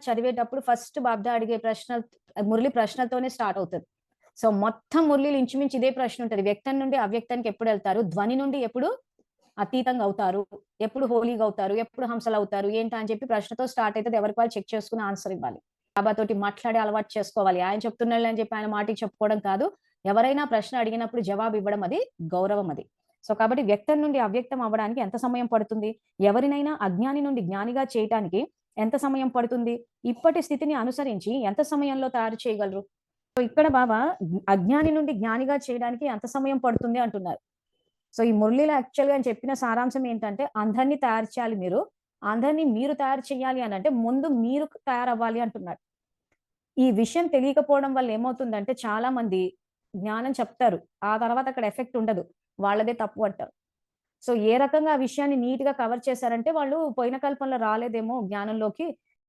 చదివేటప్పుడు ఫస్ట్ బాబ్దా అడిగే ప్రశ్న మురళి ప్రశ్నలతోనే స్టార్ట్ అవుతది. సో, మొత్తం మురళిలో ఇంచుమించు ఇదే ప్రశ్న ఉంటది. వ్యక్తం నుండి అవ్యక్తానికి ఎప్పుడెళ్తారు? ధ్వని నుండి ఎప్పుడు అతీతంగా అవుతారు? ఎప్పుడు హోలీగా అవుతారు? ఎప్పుడు హంసలవుతారు? ఏంటా అని చెప్పి ప్రశ్నతో స్టార్ట్ అయితది. ఎవరికి వాళ్ళు చెక్ చేసుకొని ఆన్సర్ ఇవ్వాలి. బాబాతోటి మాట్లాడే అలవాటు చేసుకోవాలి. ఆయన చెప్తున్నాడులే అని చెప్పి ఆయన మాటకి చెప్పుకోవడం కాదు. ఎవరైనా ప్రశ్న అడిగినప్పుడు జవాబు ఇవ్వడం అది గౌరవం అది. సో, కాబట్టి వ్యక్తం నుండి అవ్యక్తం అవ్వడానికి ఎంత సమయం పడుతుంది? ఎవరినైనా అజ్ఞాని నుండి జ్ఞానిగా చేయటానికి ఎంత సమయం పడుతుంది? ఇప్పటి స్థితిని అనుసరించి ఎంత సమయంలో తయారు చేయగలరు? సో, ఇక్కడ బాబా అజ్ఞాని నుండి జ్ఞానిగా చేయడానికి ఎంత సమయం పడుతుంది అంటున్నారు. సో, ఈ మురళిలో యాక్చువల్‌గా ఆయన చెప్పిన సారాంశం ఏంటంటే, అందరిని తయారు చేయాలి మీరు. అందరిని మీరు తయారు చేయాలి అనంటే, ముందు మీరు తయారవ్వాలి అంటున్నాడు. ఈ విషయం తెలియకపోవడం వల్ల ఏమవుతుందంటే, చాలా మంది జ్ఞానం చెప్తారు. ఆ తర్వాత అక్కడ ఎఫెక్ట్ ఉండదు. వాళ్ళదే తప్పు అంటారు. సో, ఏ రకంగా ఆ విషయాన్ని నీట్‌గా కవర్ చేశారంటే, వాళ్ళు పోయిన కల్పంలో రాలేదేమో జ్ఞానంలోకి.